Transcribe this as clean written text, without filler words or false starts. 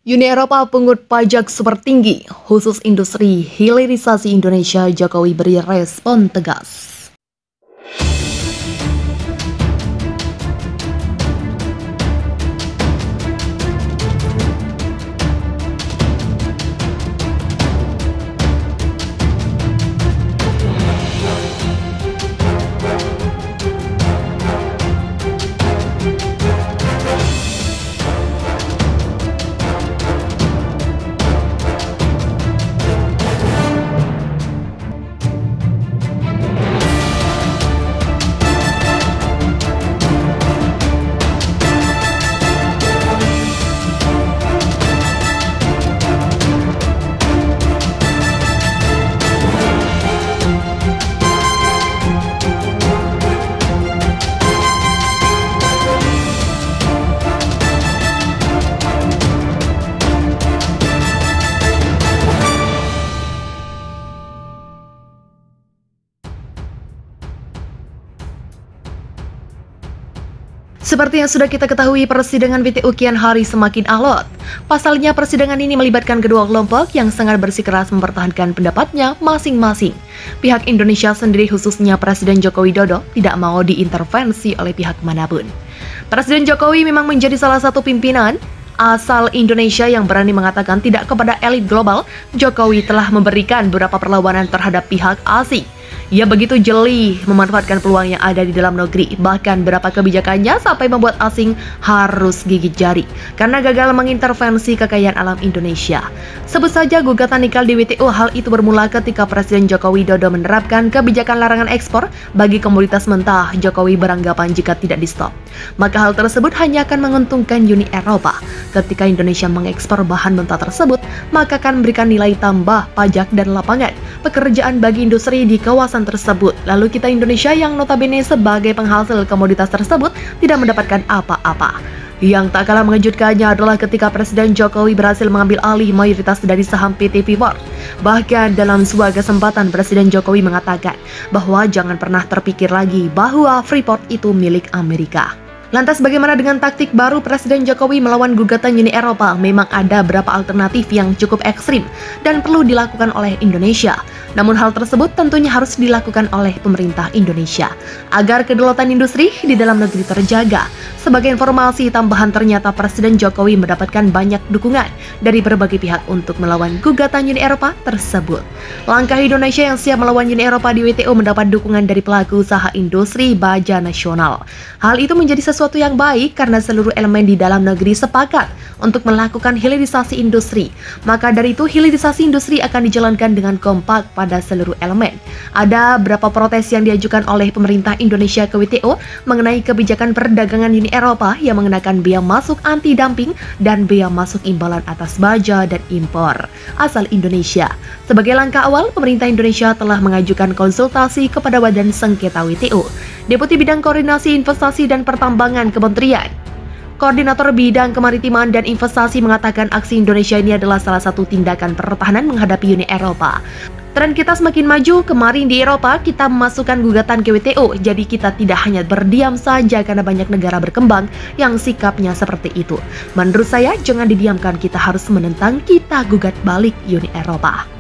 Uni Eropa pungut pajak super tinggi, khusus industri hilirisasi Indonesia. Jokowi beri respon tegas. Seperti yang sudah kita ketahui, persidangan WTO kian hari semakin alot. Pasalnya, persidangan ini melibatkan kedua kelompok yang sangat bersikeras mempertahankan pendapatnya masing-masing. Pihak Indonesia sendiri, khususnya Presiden Joko Widodo, tidak mau diintervensi oleh pihak manapun. Presiden Jokowi memang menjadi salah satu pimpinan asal Indonesia yang berani mengatakan tidak kepada elit global. Jokowi telah memberikan beberapa perlawanan terhadap pihak asing. Ia begitu jeli memanfaatkan peluang yang ada di dalam negeri, bahkan beberapa kebijakannya sampai membuat asing harus gigit jari karena gagal mengintervensi kekayaan alam Indonesia. Sebut saja gugatan nikel di WTO. Hal itu bermula ketika Presiden Joko Widodo menerapkan kebijakan larangan ekspor bagi komoditas mentah. Jokowi beranggapan jika tidak di-stop, maka hal tersebut hanya akan menguntungkan Uni Eropa. Ketika Indonesia mengekspor bahan mentah tersebut, maka akan memberikan nilai tambah, pajak, dan lapangan pekerjaan bagi industri di kawasan tersebut. Lalu kita Indonesia yang notabene sebagai penghasil komoditas tersebut tidak mendapatkan apa-apa. Yang tak kalah mengejutkannya adalah ketika Presiden Jokowi berhasil mengambil alih mayoritas dari saham PT Freeport. Bahkan dalam sebuah kesempatan, Presiden Jokowi mengatakan bahwa jangan pernah terpikir lagi bahwa Freeport itu milik Amerika. Lantas bagaimana dengan taktik baru Presiden Jokowi melawan gugatan Uni Eropa? Memang ada beberapa alternatif yang cukup ekstrim dan perlu dilakukan oleh Indonesia. Namun hal tersebut tentunya harus dilakukan oleh pemerintah Indonesia agar kedaulatan industri di dalam negeri terjaga. Sebagai informasi tambahan, ternyata Presiden Jokowi mendapatkan banyak dukungan dari berbagai pihak untuk melawan gugatan Uni Eropa tersebut. Langkah Indonesia yang siap melawan Uni Eropa di WTO mendapat dukungan dari pelaku usaha industri baja nasional. Hal itu menjadi sesuatu yang baik karena seluruh elemen di dalam negeri sepakat untuk melakukan hilirisasi industri. Maka dari itu, hilirisasi industri akan dijalankan dengan kompak pada seluruh elemen. Ada beberapa protes yang diajukan oleh pemerintah Indonesia ke WTO mengenai kebijakan perdagangan Uni Eropa yang mengenakan bea masuk anti-dumping dan bea masuk imbalan atas baja dan impor asal Indonesia. Sebagai langkah awal, pemerintah Indonesia telah mengajukan konsultasi kepada Badan Sengketa WTO. Deputi Bidang Koordinasi Investasi dan Pertambangan Kementerian Koordinator Bidang Kemaritiman dan Investasi mengatakan aksi Indonesia ini adalah salah satu tindakan pertahanan menghadapi Uni Eropa. Tren kita semakin maju. Kemarin di Eropa kita memasukkan gugatan ke WTO, jadi kita tidak hanya berdiam saja karena banyak negara berkembang yang sikapnya seperti itu. Menurut saya jangan didiamkan, kita harus menentang, kita gugat balik Uni Eropa.